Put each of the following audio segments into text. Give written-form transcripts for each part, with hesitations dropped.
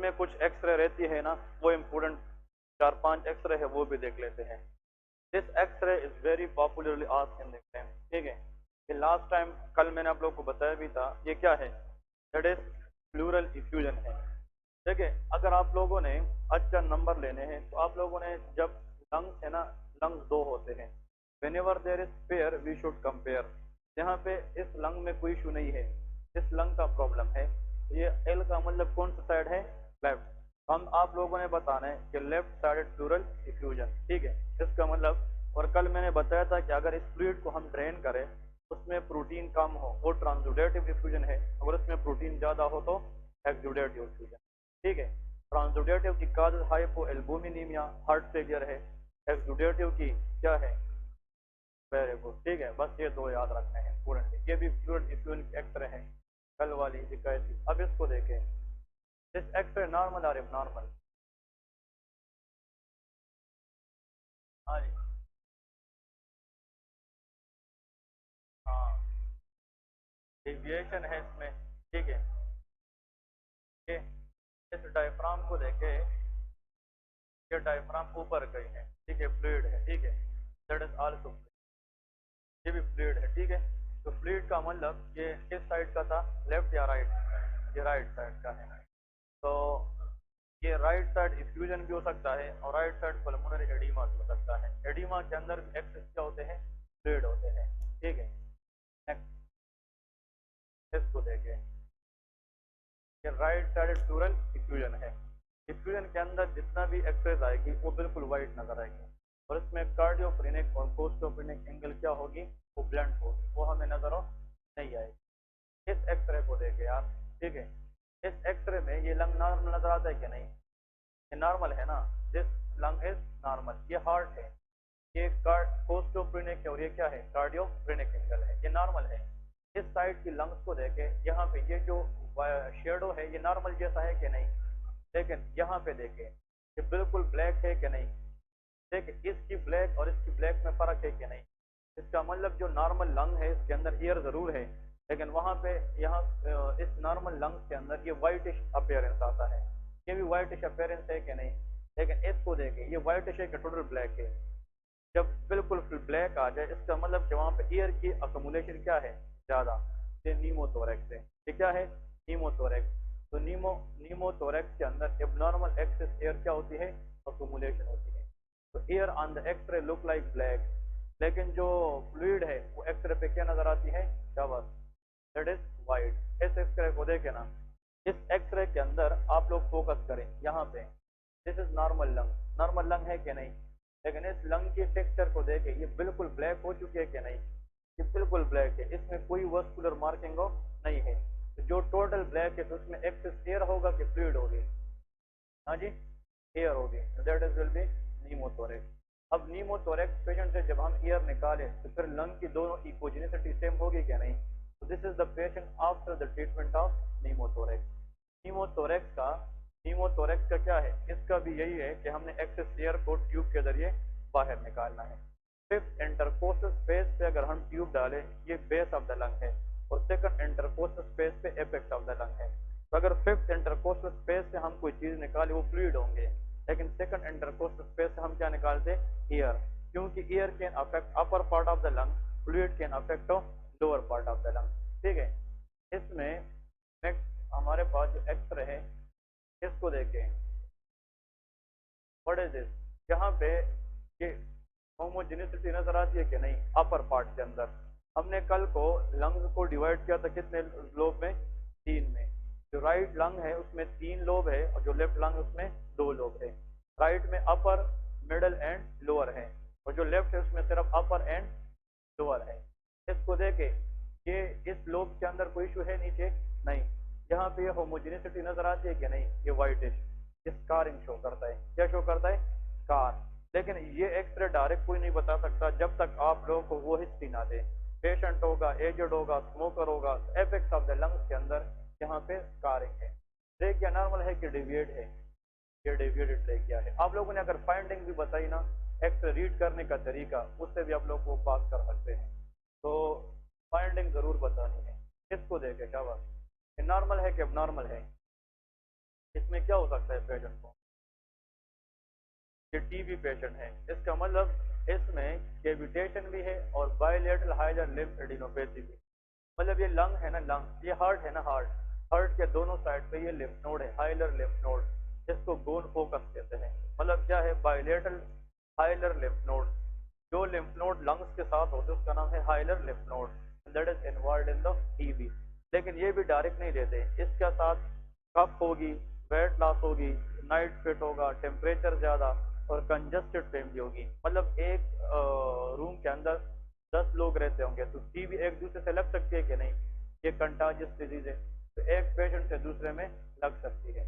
इसमें कुछ एक्सरे रहती है ना, वो इम्पोर्टेंट 4-5 एक्सरे है, वो भी देख लेते हैं। This x-ray is very popularly asked in exam, ठीक है। ये लास्ट टाइम कल मैंने आप लोगों को बताया भी था, ये क्या है, दैट इज प्लूरल इफ्यूजन है। देखिए, अगर आप लोगों ने अच्छा नंबर लेने हैं तो आप लोगों ने जब लंग्स है ना, लंग्स दो होते हैं, whenever there is pair we should compare. यहाँ पे इस लंग में कोई इशू नहीं है, इस लंग का प्रॉब्लम है, तो ये एल का मतलब कौन सा साइड है, लेफ्ट। हम आप लोगों ने बताना है कि लेफ्ट साइडेड प्लूरल इफ्यूजन, ठीक है। इसका मतलब, और कल मैंने बताया था कि अगर इस फ्लूइड को हम ड्रेन करें, उसमें प्रोटीन कम हो, वो ट्रांसुडेटिव इफ्यूजन है, अगर उसमें प्रोटीन ज्यादा हो तो एक्सुडेटिव इफ्यूजन, ठीक है। ट्रांसुडेटिव की काज हाइपो एल्बुमिनीमिया, हार्ट फेलियर है। एक्सुडेटिव की क्या है, वेरी गुड, ठीक है। बस ये दो याद रखने हैं स्टूडेंट, ये भी फ्लूइड इफ्यूजन की एक्सरे है, कल वाली शिकायत थी। अब इसको देखें, इस एक्सरे नॉर्मल और एबनॉर्मल। हाँ जी, हाँ, डेविएशन है इसमें, ठीक है। ये इस डायफ्राम को देखे, ये डायफ्राम ऊपर गई है, ठीक है, फ्लूइड है, ठीक है, दैट इज आल्सो, ये भी फ्लूइड है, ठीक है। तो फ्लूइड का मतलब ये किस साइड का था, लेफ्ट या राइट, ये राइट साइड का है। तो ये राइट साइड इफ्यूजन भी हो सकता है और राइट साइड पल्मोनरी एडिमा भी हो सकता है। एडिमा के अंदर एक्सेस क्या होते हैं, फ्लूइड होते हैं, ठीक है। नेक्स्ट, इसको देखें, ये राइट साइड प्लूरल इफ्यूजन है। इफ्यूजन के अंदर जितना भी एक्सरेज आएगी वो बिल्कुल वाइट नजर आएगी, और इसमें कार्डियोफ्रेनिक और कोस्टोफ्रेनिक एंगल क्या होगी, वो ब्लंट होगी, वो हमें नजर नहीं आएगी। इस एक्सरे को देखे आप, ठीक है। इस एक्सरे में ये लंग नॉर्मल नजर आता है कि नहीं, ये नॉर्मल है ना, दिस लंग इज नॉर्मल, ये हार्ट है, ये कोस्टोफ्रेनिक है, और ये क्या है, कार्डियोफ्रेनिक एंगल है, ये नॉर्मल है। इस साइड की लंग्स को देखे, यहाँ पे ये जो शेडो है ये नॉर्मल जैसा है कि नहीं, लेकिन यहाँ पे देखे ये बिल्कुल ब्लैक है कि नहीं, देखिए इसकी ब्लैक और इसकी ब्लैक में फर्क है कि नहीं। इसका मतलब जो नॉर्मल लंग है इसके अंदर एयर जरूर है, लेकिन वहां पे यहाँ इस नॉर्मल लंग्स के अंदर ये वाइटिश अपीयरेंस आता है, ये भी वाइटिश अपीयरेंस है कि नहीं। लेकिन इसको देखें, ये वाइटिश है कि टोटल ब्लैक है। जब बिल्कुल ब्लैक आ जाए इसका मतलब कि वहां पे एयर की अकोमुलेशन क्या है, ज्यादा, ये नीमोथोरेक्स है, ये क्या है, नीमोथोरेक्स। तो नीमोथोरेक्स के अंदर एबनॉर्मल एक्सेस एयर क्या होती है, अकोमुलेशन होती है। तो air on the x-ray look like black, लेकिन जो फ्लूइड है वो एक्सरे पे क्या नजर आती है, शाबाश, दैट इज वाइट। इस एक्सरे को देखे ना, इस एक्सरे के अंदर आप लोग फोकस करें यहाँ पे, this is normal lung, normal lung है कि नहीं, लेकिन इस लंग के टेक्सचर को देखे, ये बिल्कुल ब्लैक हो चुकी है कि नहीं, ये बिल्कुल ब्लैक है, इसमें कोई वस्कुलर मार्किंग हो नहीं है। तो जो टोटल ब्लैक है तो उसमें एक्सेस एयर होगा कि फ्लूइड होगी, हाँ जी, एयर होगी, दैट इज विल बी नीमोथोरेक्स। अब नीमोथोरेक्स पेशेंट से जब हम एयर निकालें तो फिर लंग की दोनों इकोजेनिसिटी सेम होगी क्या नहीं। तो this is the patient after the treatment of नीमोथोरेक्स। नीमोथोरेक्स का नीमोथोरेक्स का क्या है, इसका भी यही है कि हमने एक्सेस एयर को ट्यूब के जरिए बाहर निकालना है। फिफ्थ इंटरकोस्टल स्पेस पे अगर हम ट्यूब डालें, ये बेस ऑफ द लंग है, और सेकंड इंटरकोस्टल स्पेस पे एपेक्स ऑफ द लंग है। तो अगर फिफ्थ इंटरकोस्टल स्पेस से हम कोई चीज निकाले वो फ्लूइड होंगे, लेकिन सेकंड इंटरकोस्टल स्पेस से हम क्या निकालते, एयर, क्योंकि air can affect upper part of the lung, fluid can affect lower part of the lung, ठीक है। इसमें नेक्स्ट हमारे पास जो एक्सरे है, इसको देखें, व्हाट इज दिस, यहाँ पे ये होमोजेनिसिटी नजर आती है कि नहीं, अपर पार्ट के अंदर। हमने कल को लंग्स को डिवाइड किया था कितने लोब में, तीन में। जो राइट लंग है उसमें तीन लोब है, और जो लेफ्ट लंग उसमें दो लोब है। राइट में अपर, मिडल एंड लोअर है, और जो लेफ्ट है उसमें सिर्फ अपर एंड लोअर है। इसको देखे, ये इस लोब के अंदर कोई इशू है नीचे, नहीं। यहाँ पे ये होमोजेनिसिटी नजर आती है कि नहीं, ये वाइटिश, स्कारिंग शो करता है, क्या शो करता है, स्कार। लेकिन ये एक्सरे डायरेक्ट कोई नहीं बता सकता जब तक आप लोगों को वो हिस्ट्री ना दे। पेशेंट होगा, एजेड होगा, स्मोकर होगा, एपेक्स ऑफ द लंग्स के अंदर यहाँ पे स्कारिंग है। ट्रेकिया नॉर्मल है कि डेविएट है, ये डेविएटेड ट्रेकिया है। आप लोगों ने अगर फाइंडिंग भी बताई ना, एक्सरे रीड करने का तरीका, उससे भी आप लोग को पास कर सकते हैं। तो फाइंडिंग जरूर बतानी है। इसको देखे शाबाश, ये नॉर्मल है कि अब नॉर्मल है, इसमें क्या हो सकता है पेशेंट को, ये टीबी पेशेंट है, इसका मतलब इसमें कैविटेशन भी है और बायलेटरल हाइलर लिम्फ एडिनोपैथी भी। मतलब ये लंग है ना, लंग, ये हार्ट है ना, हार्ट, हार्ट के दोनों साइड पे ये लिम्फ नोड है, हाइलर लिम्फ नोड, जिसको गोल फोकस कहते हैं। मतलब क्या है, बायलेटरल हाइलर लिम्फ नोड। जो लिम्फ नोड लंग्स के साथ होते हैं उसका नाम है hilar lymph node, that is involve in the TB. लेकिन ये भी डायरेक्ट नहीं देते, इसके साथ कफ होगी, वेट लॉस होगी, नाइट स्वेट होगा, टेम्परेचर ज़्यादा और कंजस्टेड फैमिली होगी। मतलब एक रूम के अंदर 10 लोग रहते होंगे तो टीबी एक दूसरे से लग सकती है कि नहीं, ये कंटाजियस डिजीज है, तो एक पेशेंट से दूसरे में लग सकती है।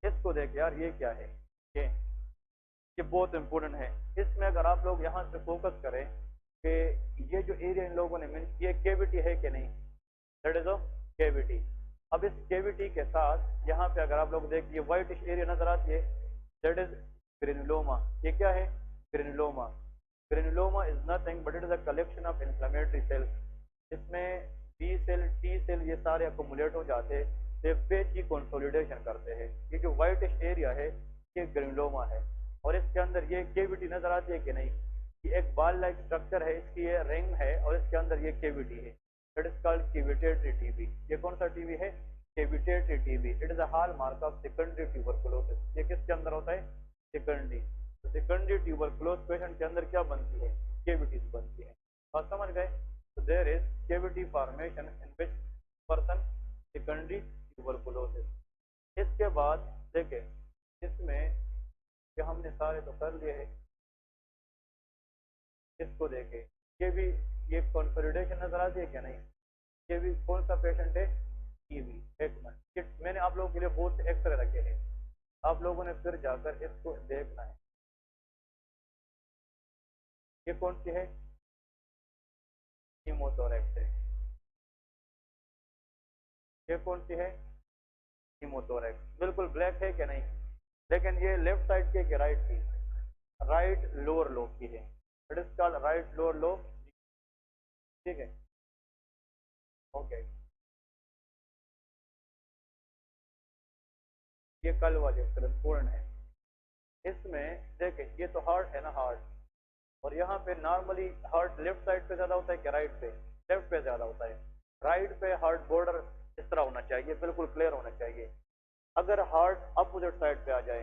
इसको देख यार, ये क्या है, ये ये बहुत इंपॉर्टेंट है। इसमें अगर आप लोग यहाँ से फोकस करें कि ये जो एरिया इन लोगों ने मीन, ये केविटी है कि नहीं, दैट इज अ केविटी। अब इस केविटी के साथ यहाँ पे अगर आप लोग देखिए व्हाइटिश एरिया नजर आती है, दैट इज ग्रेनुलोमा। ये क्या है, granuloma. Granuloma is nothing but it is a collection of inflammatory cells. इसमें बी सेल, टी सेल, ये सारे अकोमुलेट हो जाते हैं, ये पेज की कंसोलिडेशन करते हैं। ये जो व्हाइटिश एरिया है ये ग्रेनुलोमा है। और इसके अंदर ये केविटी नजर आती है कि नहीं, ये एक बॉल लाइक स्ट्रक्चर है, इसकी ये रिंग है और इसके अंदर ये केविटी है, it is called cavitatory TB. ये कौन सा टीबी है, cavitatory TB. It is a hallmark of secondary tuberculosis. ये किसके अंदर होता है, सेकेंडरी। तो सेकेंडरी ट्यूबरकुलोस पेशेंट के अंदर क्या बनती है, केविटीज बनती है। और समझ गए, तो there is cavity formation in which person secondary tuberculosis. इसके बाद देखें, इसमें ये हमने सारे तो कर लिए हैं, इसको देखें, ये भी, ये कंसोलिडेशन नजर आती है क्या नहीं, ये भी कौन सा पेशेंट है, टीबी। एक मिनट, मैंने आप लोगों के लिए बहुत से एक्सरे रखे हैं, आप लोगों ने फिर जाकर इसको देखना है। ये कौन सी है, हीमोथोरैक्स है। ये कौन सी है, हीमोथोरैक्स। बिल्कुल ब्लैक है क्या नहीं, लेकिन ये लेफ्ट साइड की है राइट की, राइट लोअर लोब की है, it is called right lower lobe. ठीक है, ओके। ये कल वाले अक्षर पूर्ण है। इसमें देखें, ये तो हार्ट है ना, हार्ट, और यहाँ पे नॉर्मली हार्ट लेफ्ट साइड पे ज्यादा होता है कि राइट पे, लेफ्ट पे ज्यादा होता है। राइट पे हार्ट बॉर्डर इस तरह होना चाहिए, बिल्कुल क्लियर होना चाहिए। अगर हार्ट अपोजिट साइड पे आ जाए,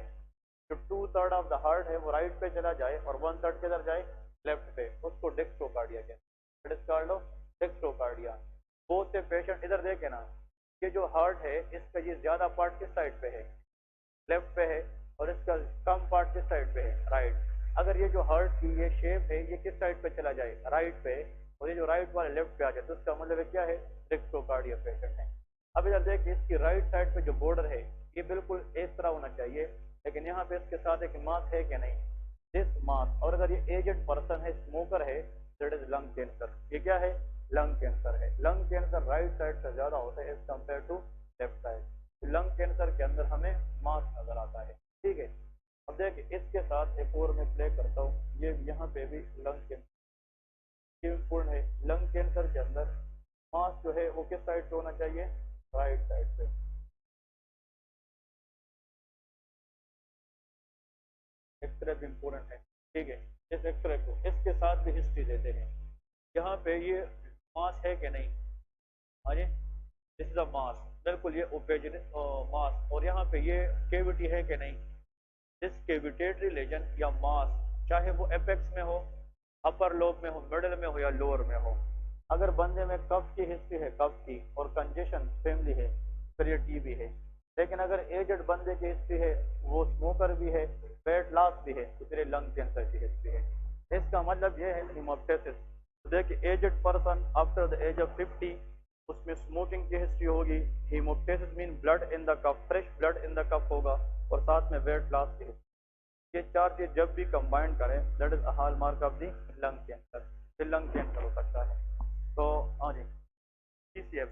जो 2/3 ऑफ द हार्ट है वो राइट पे चला जाए और 1/3 किधर जाए, लेफ्ट पे, उसको डेक्स्ट्रोकार्डिया कहते हैं। It is called dextrocardia. बहुत से पेशेंट इधर देखे ना, ये जो हार्ट है इसका ये ज्यादा पार्ट किस साइड पे है, लेफ्ट पे है, और इसका कम पार्ट किस साइड पे है, राइट। अगर ये जो हार्ट की ये शेप है ये किस साइड पे चला जाए, राइट पे, और ये जो राइट वाले लेफ्ट पे आ जाए, तो उसका मतलब क्या है, डेक्स्ट्रोकार्डिया पेशेंट है। अब इधर देखिए, इसकी राइट साइड पे जो बॉर्डर है ये बिल्कुल इस तरह होना चाहिए, लेकिन यहाँ पे इसके साथ एक मास है कि नहीं, दिस मास। और अगर ये एजेड पर्सन है, स्मोकर है, दैट इज लंग कैंसर। ये क्या है, लंग कैंसर है। लंग कैंसर राइट साइड से ज्यादा होता है as compare to left side. Lung cancer के अंदर हमें मास नजर आता है। ठीक है, अब देखिए इसके साथ एक और मैं प्ले करता हूँ, ये यहाँ पे भी लंग कैंसर पूर्ण है। लंग कैंसर के अंदर मास जो है वो किस साइड पे होना चाहिए, राइट साइड पे। एक्सरे भी इम्पोर्टेंट है। ठीक है, इस एक्सरे को इसके साथ भी हिस्ट्री देते हैं। यहाँ पे ये मास है कि नहीं, हाँ जी, दिस इज अ मास, बिल्कुल ये ओपेजन मास। और यहाँ पे ये केविटी है कि नहीं, दिस केविटेटरी लेजन या मास, चाहे वो एपेक्स में हो, अपर लोब में हो, मिडल में हो या लोअर में हो। अगर बंदे में कफ की हिस्ट्री है, कफ की और कंजेशन फैमिली है, फिर ये टीबी है। लेकिन अगर एजेड बंदे की हिस्ट्री है, वो स्मोकर भी है, वेट लॉस भी है, तो फिर ये लंग कैंसर की हिस्ट्री है। इसका मतलब ये है हिमोप्टेसिस। तो देखिए, aged person after the age of 50, उसमें स्मोकिंग की हिस्ट्री होगी, haemoptysis mean blood in the cup, fresh blood in the cup होगा, और साथ में वेट लॉस की हिस्ट्री। ये चार चीज जब भी कंबाइन करें, that is hall mark of the lung cancer, फिर लंग कैंसर हो सकता है। तो हाँ जी, सीसीएफ,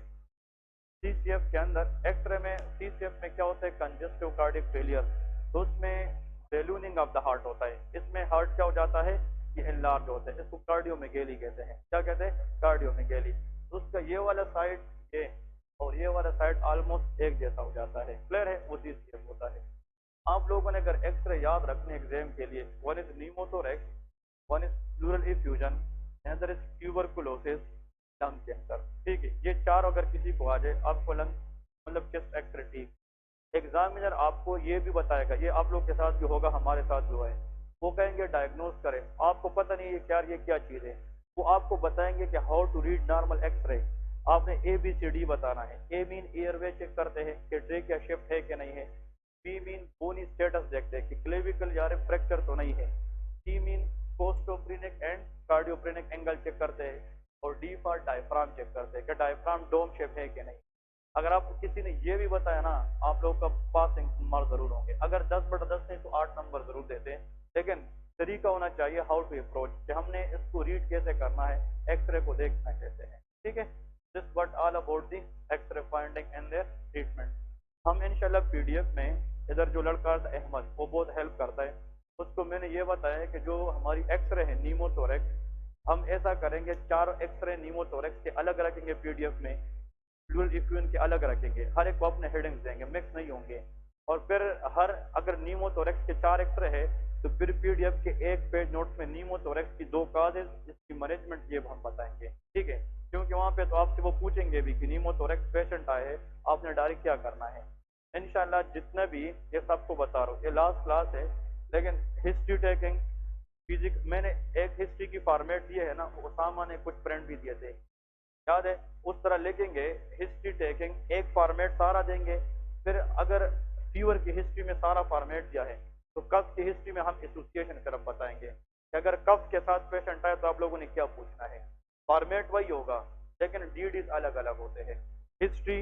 सीसीएफ के अंदर एक्सरे में, सीसीएफ में क्या होता है, कंजेस्टिव कार्डियक फेलियर। तो उसमें बेलूनिंग ऑफ द हार्ट होता है, इसमें हार्ट क्या हो जाता है, ये एनलार्ज होता है, इसको कार्डियोमेगेली कहते हैं। क्या कहते हैं, कार्डियोमेगेली। तो उसका ये वाला साइड, ये और ये वाला साइड ऑलमोस्ट एक जैसा हो जाता है। क्लियर है, उसी शेप होता है। आप लोगों ने अगर एक्सरे याद रखने एग्जाम के लिए, one is pneumothorax, one is pleural effusion, another is tuberculosis, lung cancer. ठीक है, ये चार अगर किसी को आ जाए, आपको लंग मतलब चेस्ट एक्सरे ठीक। एग्जामिनर आपको ये भी बताएगा, ये आप लोग के साथ भी होगा, हमारे साथ भी हुआ है, वो कहेंगे डायग्नोज करें, आपको पता नहीं है क्या ये क्या चीज़ है, वो आपको बताएंगे कि how to read normal x-ray. आपने ABCD बताना है। ए मीन एयरवे चेक करते हैं कि ट्रेकिया शिफ्ट है कि नहीं है। बी मीन बोनी स्टेटस देखते हैं कि क्लेविकल या फ्रैक्चर तो नहीं है। सी मीन कोस्टोप्रिनिक एंड कार्डियोप्रिनिक एंगल चेक करते हैं। और डी फॉर डायफ्राम चेक करते हैं कि डायफ्राम डोम शेप है कि नहीं। अगर आप किसी ने ये भी बताया ना, आप लोग का पासिंग मार्क जरूर होंगे। अगर 10/10 नहीं तो 8 नंबर जरूर देते हैं, लेकिन तरीका होना चाहिए हाउ टू अप्रोच, कि हमने इसको रीड कैसे करना है, एक्सरे को देखना कैसे है। ठीक है, this what all about the x-ray finding and their treatment. हम इंशाल्लाह PDF में, इधर जो लड़का था अहमद, वो बहुत हेल्प करता है, उसको मैंने ये बताया है कि जो हमारी एक्सरे है नीमोथोरेक्स, हम ऐसा करेंगे 4 एक्सरे नीमोथोरेक्स के अलग रखेंगे PDF में, फ्लूइड इक्विन के अलग रखेंगे, हर एक को अपने हेडिंग्स देंगे, मिक्स नहीं होंगे। और फिर हर अगर नीमोथोरेक्स के 4 एक्सरे है, तो फिर PDF के एक पेज नोट्स में नीमोथोरेक्स की 2 काजेज, इसकी मैनेजमेंट ये हम बताएंगे। ठीक है, क्योंकि वहाँ पे तो आपसे वो पूछेंगे भी कि नीमोथोरेक्स पेशेंट आए हैं, आपने डायरेक्ट क्या करना है। इंशाल्लाह जितने भी ये सबको बता रहा हूँ, ये लास्ट क्लास है, लेकिन हिस्ट्री टेकिंग, फिजिक्स, मैंने एक हिस्ट्री की फॉर्मेट दिए है ना, उसामा ने कुछ प्रिंट भी दिए थे, याद है, उस तरह लिखेंगे। हिस्ट्री टेकिंग एक फॉर्मेट सारा देंगे। फिर अगर फीवर की हिस्ट्री में सारा फॉर्मेट दिया है, तो कफ की हिस्ट्री में हम एसोसिएशन सिर्फ बताएंगे कि अगर कफ के साथ पेशेंट आए तो आप लोगों ने क्या पूछना है। फॉर्मेट वही होगा, लेकिन डीडीज अलग अलग होते हैं। हिस्ट्री,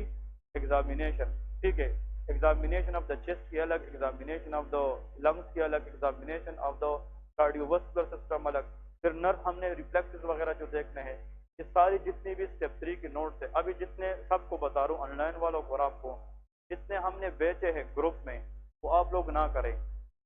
एग्जामिनेशन, ठीक है, एग्जामिनेशन ऑफ द चेस्ट की अलग, एग्जामिनेशन ऑफ द लंग्स की अलग, examination of the cardiovascular system अलग। फिर नर्व, हमने रिफ्लेक्सेस वगैरह जो देखने हैं, ये सारी जितनी भी स्टेप 3 की नोट्स है, अभी जितने सबको बता रहा हूँ, ऑनलाइन वालों को और आपको, जितने हमने बेचे हैं ग्रुप में, वो आप लोग ना करें।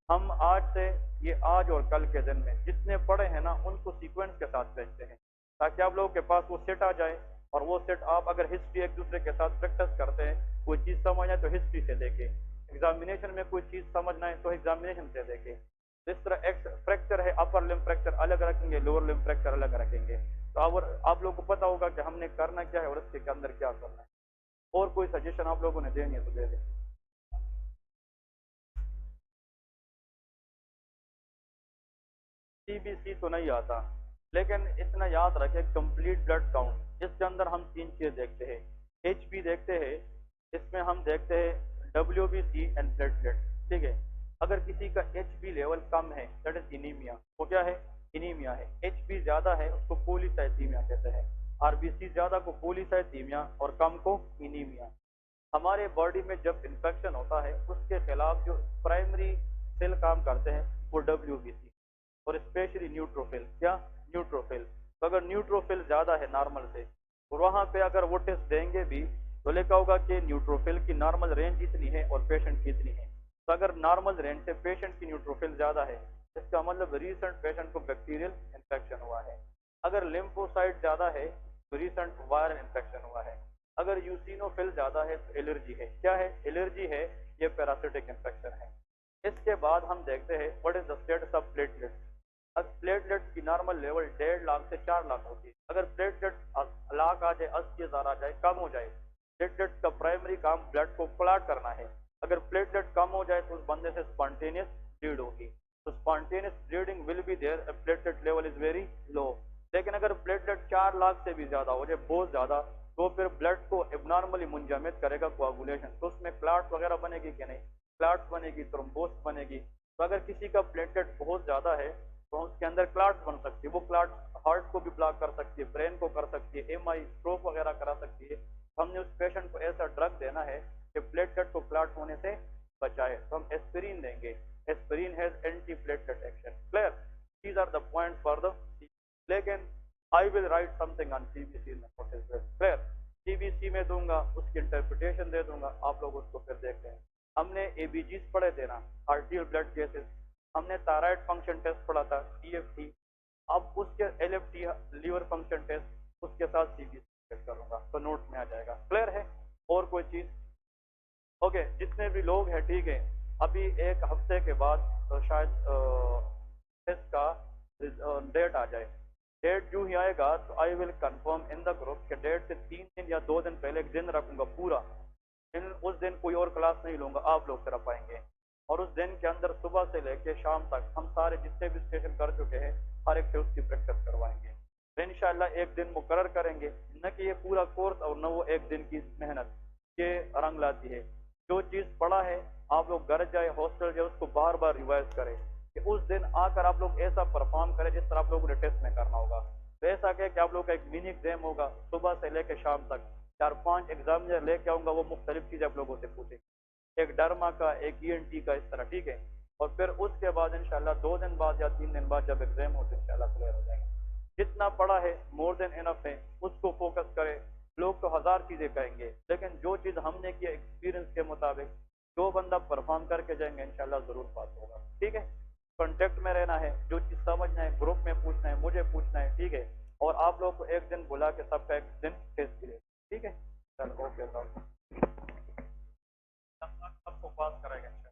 हम आज से, ये आज और कल के दिन में जितने पढ़े हैं ना, उनको सीक्वेंस के साथ बेचते हैं, ताकि आप लोगों के पास वो सेट आ जाए। और वो सेट आप अगर हिस्ट्री एक दूसरे के साथ प्रैक्टिस करते हैं, कोई चीज़ समझ आए तो हिस्ट्री से देखें, एग्जामिनेशन में कोई चीज़ समझना है तो एग्जामिनेशन से देखें। जिस तरह एक्स फ्रैक्चर है, अपर लिम्ब फ्रैक्चर अलग रखेंगे, लोअर लिम्ब फ्रैक्चर अलग रखेंगे। तो आप लोगों को पता होगा कि हमने करना क्या है और इसके अंदर क्या करना है। और कोई सजेशन आप लोगों ने देनी है तो दे दें। CBC तो नहीं आता, लेकिन इतना याद रखें, कंप्लीट ब्लड काउंट, इसके अंदर हम 3 चीज देखते हैं। HB देखते हैं, इसमें हम देखते हैं WBC एंड प्लेटलेट। ठीक है, अगर किसी का HB लेवल कम है, दैट इज इनीमिया, वो क्या है, इनीमिया है। HB ज्यादा है, उसको पोलीसाइथीमिया कहते हैं। RBC ज्यादा को पोलीसाइथीमिया और कम को इनीमिया। हमारे बॉडी में जब इन्फेक्शन होता है, उसके खिलाफ जो प्राइमरी सेल काम करते हैं, वो WBC और स्पेशली न्यूट्रोफिल। क्या, न्यूट्रोफिल। तो अगर न्यूट्रोफिल ज्यादा है नॉर्मल से, और वहां पे अगर वो टेस्ट देंगे भी, तो लिखा होगा कि न्यूट्रोफिल की नॉर्मल रेंज इतनी है और पेशेंट की इतनी है। तो अगर नॉर्मल रेंज से पेशेंट की न्यूट्रोफिल ज्यादा है, इसका मतलब रीसेंट पेशेंट को बैक्टीरियल इन्फेक्शन हुआ है। अगर लिम्फोसाइट ज्यादा है, तो रीसेंट वायरल इन्फेक्शन हुआ है। अगर यूसिनोफिल ज्यादा है तो एलर्जी है। क्या है, एलर्जी है, ये पैरासिटिक इन्फेक्शन है। इसके बाद हम देखते हैं what is the status of platelets. अब प्लेटलेट्स की नॉर्मल लेवल 1.5 लाख से 4 लाख होती है। अगर प्लेटलेट लाख आ जाए, 80,000 आ जाए, कम हो जाए, प्लेटलेट्स का प्राइमरी काम ब्लड को क्लॉट करना है। अगर प्लेटलेट कम हो जाए तो उस बंदे से स्पॉन्टेनियस ब्लीड होगी। तो spontaneous bleeding will be there, platelet level is very low. लेकिन अगर प्लेटलेट 4 लाख से भी ज्यादा हो जाए, बहुत ज्यादा, तो फिर ब्लड को एबनॉर्मली मुंजमद करेगा कोआगुलेशन, तो उसमें क्लॉट वगैरह बनेगी कि नहीं, क्लॉट बनेगी, थ्रोम्बोसिस बनेगी। तो अगर किसी का प्लेटलेट बहुत ज्यादा है, तो उसके अंदर क्लॉट्स बन सकती है। वो क्लॉट हार्ट को भी ब्लॉक कर सकती है, ब्रेन को कर सकती है, MI स्ट्रोक वगैरह करा सकती है। तो हमने उस पेशेंट को ऐसा ड्रग देना है कि प्लेटलेट को क्लॉट होने से बचाए। तो हम एस्पिरिन देंगे। Aspirin has anti platelet action. Clear, these are the points for the, लेकिन I will write something on CBC में। क्लियर, CBC में दूंगा, उसकी इंटरप्रिटेशन दे दूंगा, आप लोग उसको फिर देखते हैं। हमने ABGs पढ़े थे ना, आर्टियल ब्लड केसेस, हमने थायराइड फंक्शन टेस्ट पढ़ा था, TFT। अब उसके LFT लीवर फंक्शन टेस्ट, उसके साथ CBC चेक करूंगा, तो नोट्स में आ जाएगा। क्लियर है। और कोई चीज़? ओके, जितने भी लोग हैं ठीक है, अभी एक हफ्ते के बाद शायद टेस्ट का डेट आ जाए। डेट जो ही आएगा तो I will confirm in the group कि डेट से 3 दिन या 2 दिन पहले एक दिन रखूंगा पूरा। उस दिन कोई और क्लास नहीं लूंगा, आप लोग सिर्फ आएंगे। और उस दिन के अंदर सुबह से लेके शाम तक हम सारे जितने भी स्टेशन कर चुके हैं हर एक से उसकी प्रैक्टिस करवाएंगे। तो इंशाल्लाह एक दिन मुकर्रर करेंगे, न कि ये पूरा कोर्स और न वो एक दिन की मेहनत ये रंग लाती है। जो चीज़ पढ़ा है आप लोग घर जाए, हॉस्टल जाए, उसको बार बार रिवाइज करें कि उस दिन आकर आप लोग ऐसा परफॉर्म करें जिस तरह आप लोगों ने टेस्ट में करना होगा। तो ऐसा क्या कि आप लोग का एक मिनी एग्जाम होगा सुबह से लेकर शाम तक, 4-5 एग्जामिनर लेके आऊंगा, वो मुख्तलिफ चीज़ आप लोगों से पूछेंगे, एक डरमा का, एक ईएनटी का, इस तरह, ठीक है। और फिर उसके बाद इंशाल्लाह 2 दिन बाद या 3 दिन बाद जब एग्जाम हो तो इंशाल्लाह क्लियर हो जाएंगे। जितना पढ़ा है मोर देन इनफ है, उसको फोकस करें। लोग तो हजार चीजें कहेंगे, लेकिन जो चीज हमने की एक्सपीरियंस के मुताबिक जो बंदा परफॉर्म करके जाएंगे इंशाल्लाह जरूर पास होगा, ठीक है। कांटेक्ट में रहना है, जो चीज समझना है ग्रुप में पूछना है, मुझे पूछना है, ठीक है। और आप लोग को एक दिन बुला के सबका एक दिन टेस्ट ले, ठीक है। चलो ओके, सबको पास कराएगा इंशाल्लाह।